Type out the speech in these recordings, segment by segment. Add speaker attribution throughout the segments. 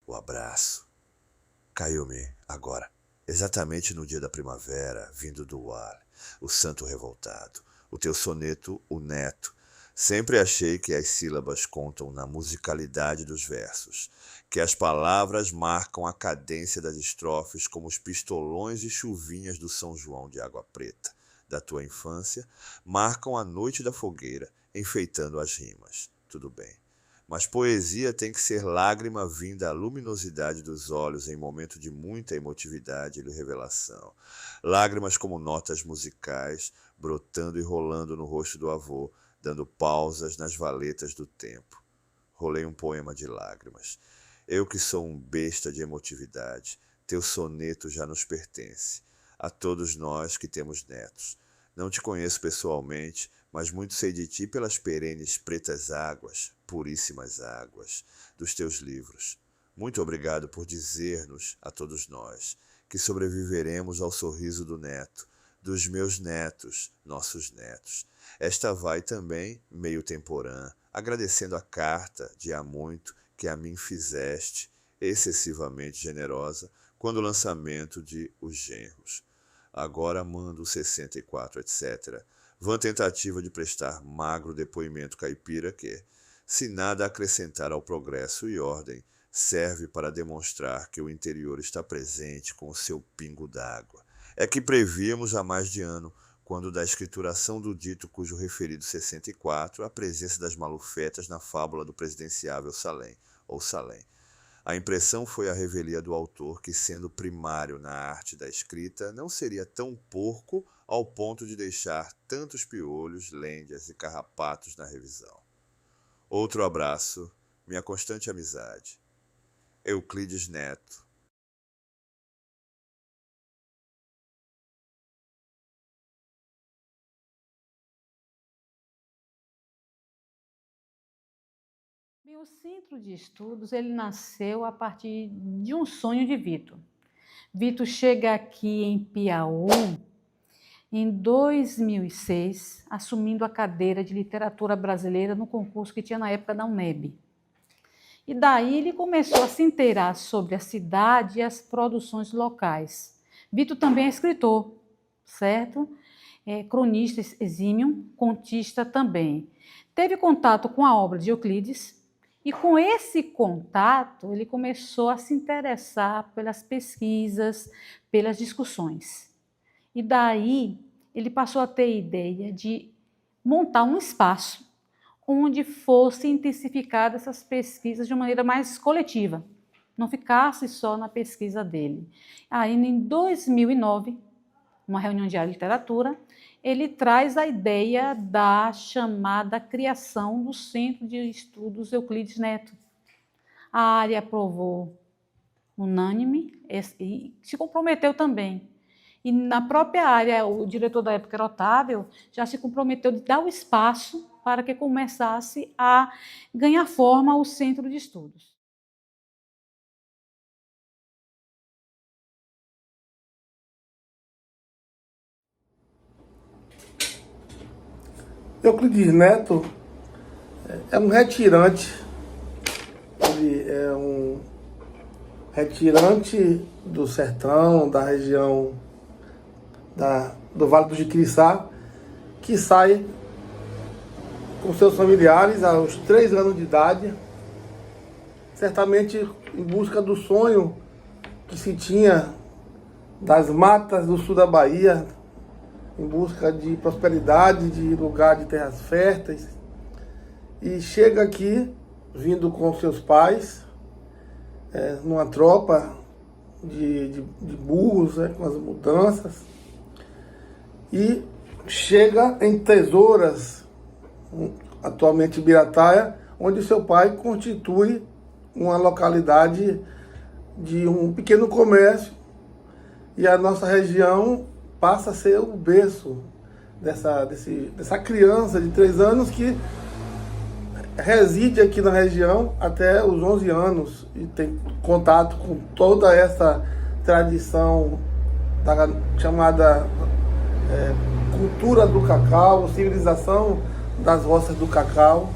Speaker 1: o abraço. Caiu-me agora, exatamente no dia da primavera, vindo do ar, o santo revoltado, o teu soneto, o neto. Sempre achei que as sílabas contam na musicalidade dos versos, que as palavras marcam a cadência das estrofes como os pistolões e chuvinhas do São João de Água Preta, da tua infância, marcam a noite da fogueira, enfeitando as rimas. Tudo bem. Mas poesia tem que ser lágrima vinda à luminosidade dos olhos em momento de muita emotividade e revelação. Lágrimas como notas musicais, brotando e rolando no rosto do avô, dando pausas nas valetas do tempo. Rolei um poema de lágrimas. Eu que sou um besta de emotividade, teu soneto já nos pertence. A todos nós que temos netos. Não te conheço pessoalmente, mas muito sei de ti pelas perenes pretas águas, puríssimas águas, dos teus livros. Muito obrigado por dizer-nos, a todos nós, que sobreviveremos ao sorriso do neto, dos meus netos, nossos netos. Esta vai também, meio temporã, agradecendo a carta de há muito que a mim fizeste, excessivamente generosa, quando o lançamento de Os Genros. Agora mando o 64, etc., vã tentativa de prestar magro depoimento caipira que, se nada acrescentar ao progresso e ordem, serve para demonstrar que o interior está presente com o seu pingo d'água. É que prevíamos há mais de ano, quando da escrituração do dito cujo referido 64, a presença das malufetas na fábula do presidenciável Salem, ou Salem. A impressão foi a revelia do autor que, sendo primário na arte da escrita, não seria tão porco ao ponto de deixar tantos piolhos, lêndias e carrapatos na revisão. Outro abraço, minha constante amizade. Euclides Neto.
Speaker 2: O Centro de Estudos ele nasceu a partir de um sonho de Vitor. Vitor chega aqui em Piauí em 2006, assumindo a cadeira de literatura brasileira no concurso que tinha na época da UNEB. E daí ele começou a se inteirar sobre a cidade e as produções locais. Vitor também é escritor, certo? É cronista exímio, contista também. Teve contato com a obra de Euclides e com esse contato ele começou a se interessar pelas pesquisas, pelas discussões. E daí ele passou a ter a ideia de montar um espaço onde fossem intensificadas essas pesquisas de uma maneira mais coletiva, não ficasse só na pesquisa dele. Aí, em 2009, uma reunião de área de literatura, ele traz a ideia da chamada criação do Centro de Estudos Euclides Neto. A área aprovou unânime e se comprometeu também. E na própria área, o diretor da época era Otávio, já se comprometeu de dar o espaço para que começasse a ganhar forma o Centro de Estudos.
Speaker 3: Euclides Neto é um retirante. Ele é um retirante do sertão, da região do Vale do Jiquiriçá, que sai com seus familiares aos 3 anos de idade, certamente em busca do sonho que se tinha das matas do sul da Bahia, em busca de prosperidade, de lugar de terras férteis, e chega aqui, vindo com seus pais, numa tropa de burros, com as mudanças, e chega em Tesouras, atualmente Birataia, onde seu pai constitui uma localidade de um pequeno comércio, e a nossa região passa a ser o berço dessa criança de 3 anos que reside aqui na região até os 11 anos e tem contato com toda essa tradição da chamada cultura do cacau, civilização das roças do cacau.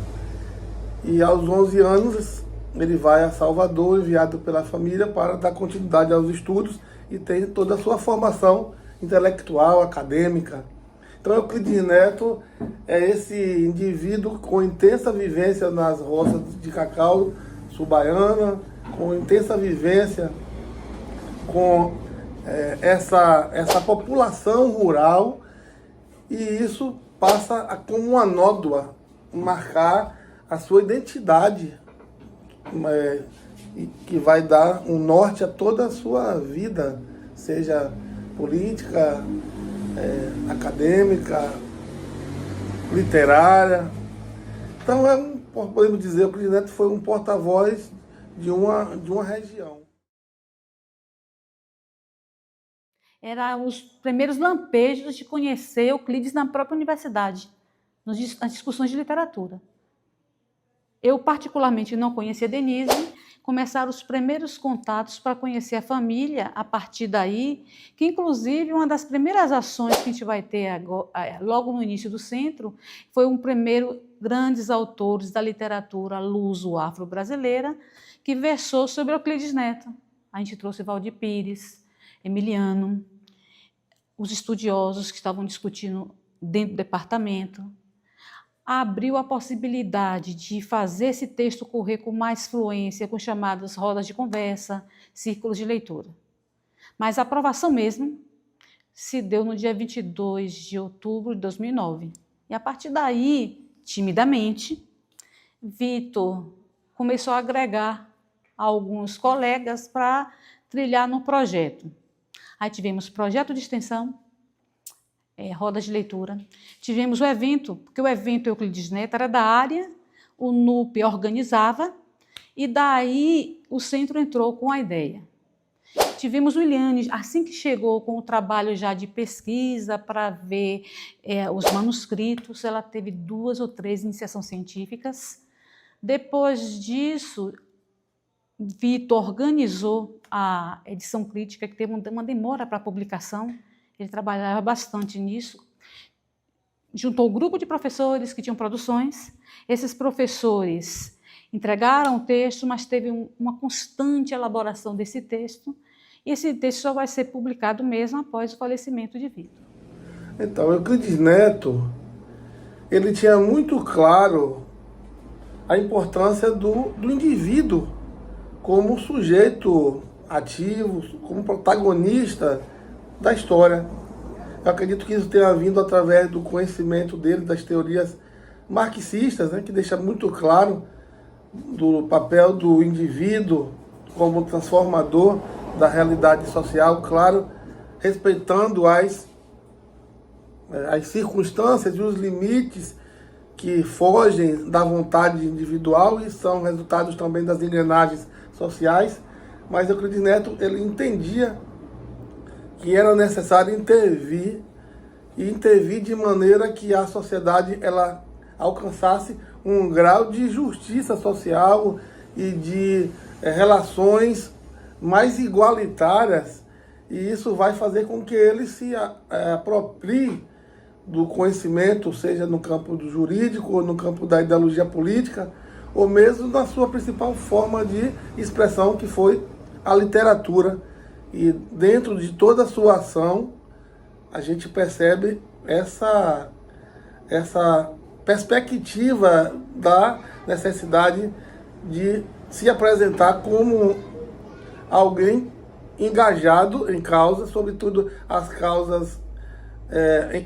Speaker 3: E aos 11 anos ele vai a Salvador, enviado pela família para dar continuidade aos estudos e tem toda a sua formação intelectual, acadêmica. Então, Euclides Neto é esse indivíduo com intensa vivência nas roças de cacau sul-baiana, com intensa vivência com essa população rural, e isso passa como uma nódoa marcar a sua identidade, que vai dar um norte a toda a sua vida, seja política, acadêmica, literária. Então, podemos dizer que o Euclides Neto foi um porta-voz de uma região.
Speaker 2: Eram os primeiros lampejos de conhecer Euclides na própria universidade, nas discussões de literatura. Eu, particularmente, não conhecia Denise, começaram os primeiros contatos para conhecer a família a partir daí, que, inclusive, uma das primeiras ações que a gente vai ter agora, logo no início do centro, foi um primeiro grandes autores da literatura luso-afro-brasileira, que versou sobre Euclides Neto. A gente trouxe Valdir Pires, Emiliano, os estudiosos que estavam discutindo dentro do departamento. Abriu a possibilidade de fazer esse texto correr com mais fluência, com chamadas rodas de conversa, círculos de leitura. Mas a aprovação mesmo se deu no dia 22 de outubro de 2009. E a partir daí, timidamente, Vitor começou a agregar alguns colegas para trilhar no projeto. Aí tivemos projeto de extensão, rodas de leitura. Tivemos o evento, porque o evento Euclides Neto era da área, o NUP organizava, e daí o centro entrou com a ideia. Tivemos o Iliane, assim que chegou com o trabalho já de pesquisa para ver os manuscritos, ela teve 2 ou 3 iniciações científicas. Depois disso, Vitor organizou a edição crítica, que teve uma demora para a publicação. Ele trabalhava bastante nisso. Juntou um grupo de professores que tinham produções. Esses professores entregaram o texto, mas teve uma constante elaboração desse texto. E esse texto só vai ser publicado mesmo após o falecimento de Vitor.
Speaker 3: Então, Euclides Neto, ele tinha muito claro a importância do indivíduo como sujeito ativo, como protagonista da história. Eu acredito que isso tenha vindo através do conhecimento dele das teorias marxistas, né, que deixa muito claro do papel do indivíduo como transformador da realidade social, claro, respeitando as circunstâncias e os limites que fogem da vontade individual e são resultados também das engrenagens sociais. Mas Euclides Neto, ele entendia que era necessário intervir de maneira que a sociedade ela alcançasse um grau de justiça social e de relações mais igualitárias, e isso vai fazer com que ele se aproprie do conhecimento, seja no campo do jurídico, ou no campo da ideologia política, ou mesmo na sua principal forma de expressão, que foi a literatura. E dentro de toda a sua ação, a gente percebe essa perspectiva da necessidade de se apresentar como alguém engajado em causas, sobretudo as causas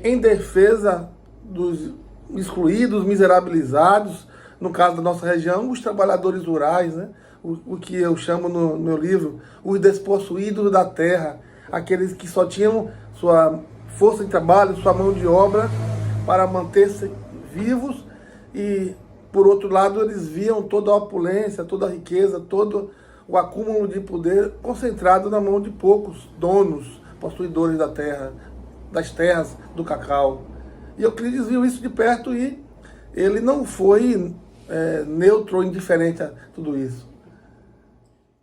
Speaker 3: em defesa dos excluídos, miserabilizados, no caso da nossa região, os trabalhadores rurais, né? O que eu chamo no meu livro, os despossuídos da terra, aqueles que só tinham sua força de trabalho, sua mão de obra para manter-se vivos, e, por outro lado, eles viam toda a opulência, toda a riqueza, todo o acúmulo de poder concentrado na mão de poucos donos, possuidores da terra, das terras do cacau. E Euclides viu isso de perto e ele não foi neutro ou indiferente a tudo isso.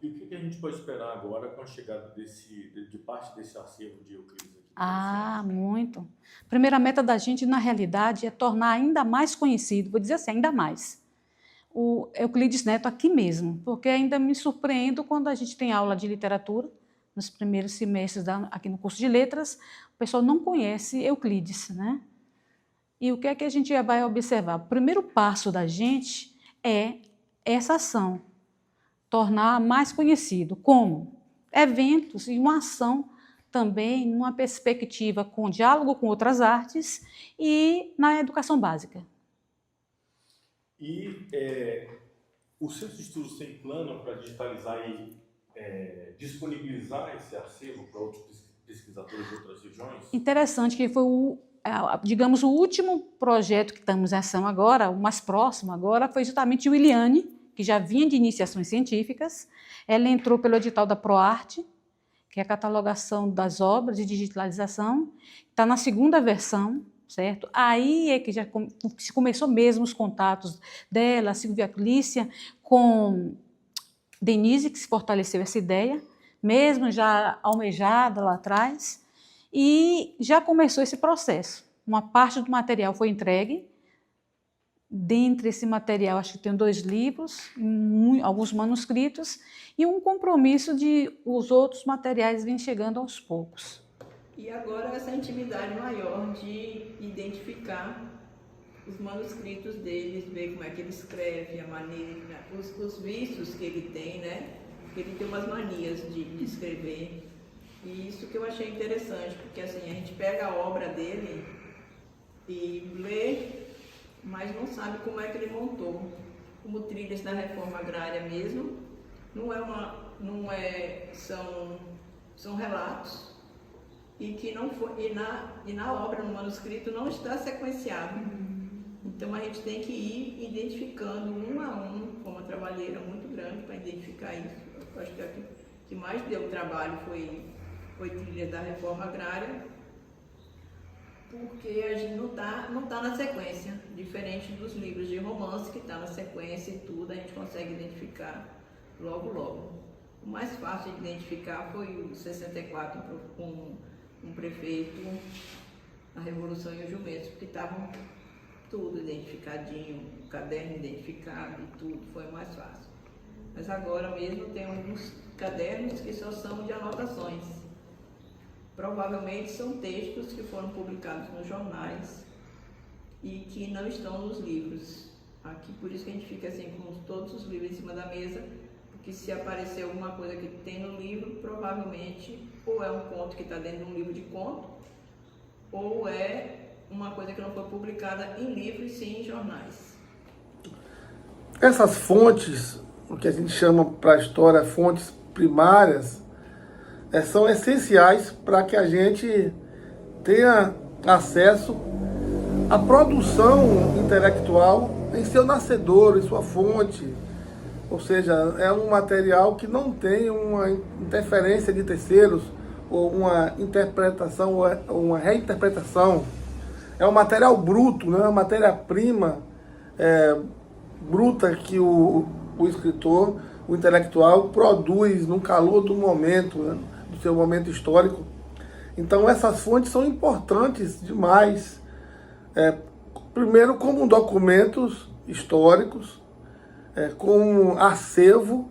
Speaker 4: E o que a gente pode esperar agora com a chegada de parte desse acervo de Euclides aqui?
Speaker 2: Muito. A primeira meta da gente, na realidade, é tornar ainda mais conhecido, vou dizer assim, ainda mais, o Euclides Neto aqui mesmo, porque ainda me surpreendo quando a gente tem aula de literatura, nos primeiros semestres aqui no curso de letras, o pessoal não conhece Euclides, né? E o que é que a gente vai observar? O primeiro passo da gente é essa ação, tornar mais conhecido. Como? Eventos e uma ação também numa perspectiva com diálogo com outras artes e na educação básica.
Speaker 4: E o Centro de Estudos tem plano para digitalizar e disponibilizar esse acervo para outros pesquisadores de outras regiões?
Speaker 2: Interessante que foi digamos, o último projeto que estamos em ação agora, o mais próximo agora, foi justamente o Iliane, que já vinha de iniciações científicas. Ela entrou pelo edital da ProArte, que é a catalogação das obras de digitalização, está na segunda versão, certo? Aí é que já se começou mesmo os contatos dela, Silvia Clícia, com Denise, que se fortaleceu essa ideia, mesmo já almejada lá atrás, e já começou esse processo. Uma parte do material foi entregue. Dentre esse material, acho que tem 2 livros, alguns manuscritos, e um compromisso de os outros materiais virem chegando aos poucos.
Speaker 5: E agora essa intimidade maior de identificar os manuscritos deles, ver como é que ele escreve, a maneira, os vícios que ele tem, né? Porque ele tem umas manias de escrever. E isso que eu achei interessante, porque assim, a gente pega a obra dele e lê, mas não sabe como é que ele montou. Como Trilhas da Reforma Agrária mesmo, são relatos e que não foi, e na obra, no manuscrito, não está sequenciado. Então a gente tem que ir identificando um a um, com uma trabalheira muito grande para identificar isso. Eu acho que o que mais deu trabalho foi Trilhas da Reforma Agrária, porque a gente não tá na sequência, diferente dos livros de romance, que está na sequência e tudo, a gente consegue identificar logo. O mais fácil de identificar foi o 64, com um prefeito, a Revolução e os Jumentos, porque estavam tudo identificadinho, o caderno identificado e tudo, foi mais fácil. Mas agora mesmo tem alguns cadernos que só são de anotações. Provavelmente são textos que foram publicados nos jornais e que não estão nos livros. Aqui, por isso que a gente fica assim com todos os livros em cima da mesa, porque se aparecer alguma coisa que tem no livro, provavelmente ou é um conto que está dentro de um livro de conto, ou é uma coisa que não foi publicada em livro e sim em jornais.
Speaker 3: Essas fontes, o que a gente chama para a história fontes primárias, são essenciais para que a gente tenha acesso à produção intelectual em seu nascedor, em sua fonte. Ou seja, é um material que não tem uma interferência de terceiros, ou uma interpretação, ou uma reinterpretação. É um material bruto, né? Uma matéria-prima bruta que o escritor, o intelectual, produz no calor do momento, né? Do seu momento histórico. Então essas fontes são importantes demais. Primeiro como documentos históricos, como acervo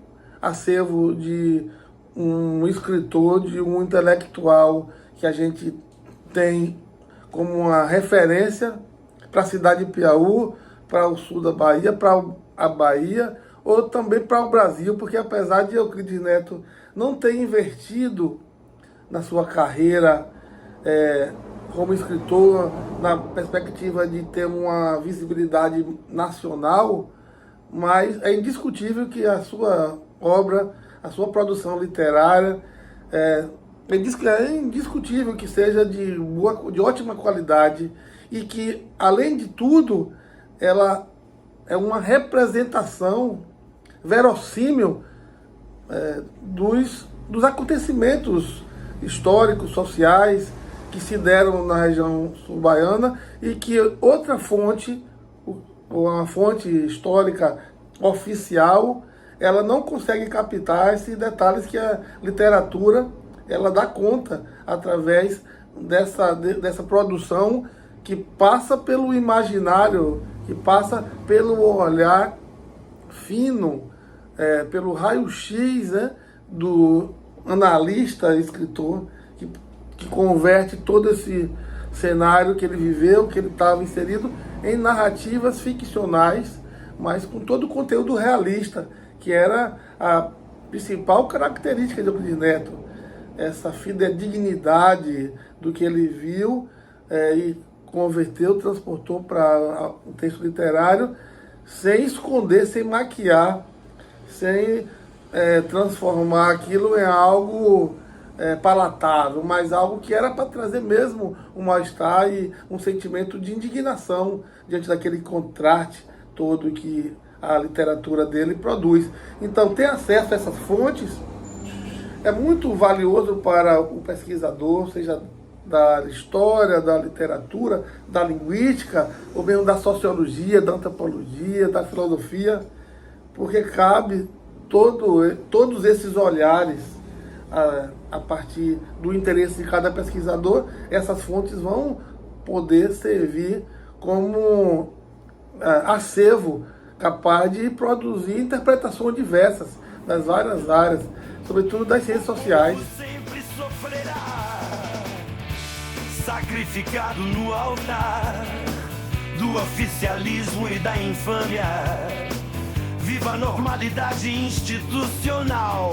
Speaker 3: de um escritor, de um intelectual que a gente tem como uma referência para a cidade de Piauí, para o sul da Bahia, para a Bahia, ou também para o Brasil, porque apesar de Euclides Neto não ter invertido na sua carreira como escritor, na perspectiva de ter uma visibilidade nacional, mas é indiscutível que a sua obra, a sua produção literária, é indiscutível que seja de ótima qualidade e que, além de tudo, ela é uma representação verossímil dos acontecimentos históricos, sociais, que se deram na região sul-baiana e que outra fonte, ou uma fonte histórica oficial, ela não consegue captar esses detalhes que a literatura ela dá conta através dessa produção que passa pelo imaginário, que passa pelo olhar fino, pelo raio-x, né, do analista, escritor, que converte todo esse cenário que ele viveu, que ele estava inserido, em narrativas ficcionais, mas com todo o conteúdo realista, que era a principal característica de Euclides Neto, essa fidedignidade do que ele viu e converteu, transportou para um texto literário, sem esconder, sem maquiar, sem transformar aquilo em algo palatável, mas algo que era para trazer mesmo um mal-estar e um sentimento de indignação diante daquele contraste todo que a literatura dele produz. Então, ter acesso a essas fontes é muito valioso para o pesquisador, seja da história, da literatura, da linguística, ou mesmo da sociologia, da antropologia, da filosofia, porque cabe todos esses olhares a partir do interesse de cada pesquisador. Essas fontes vão poder servir como acervo capaz de produzir interpretações diversas das várias áreas, sobretudo das ciências sociais.
Speaker 6: Sempre sofrerá, sacrificado no altar do oficialismo e da infâmia. Viva a normalidade institucional,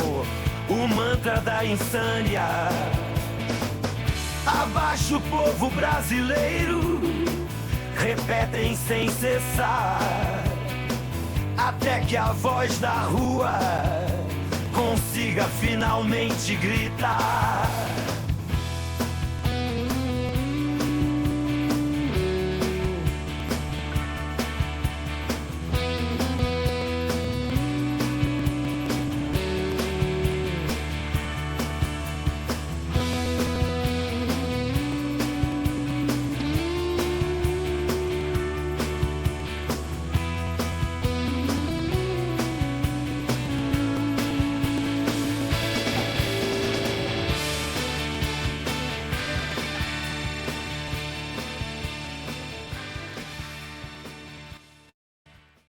Speaker 6: o mantra da insânia. Abaixo o povo brasileiro, repetem sem cessar, até que a voz da rua consiga finalmente gritar.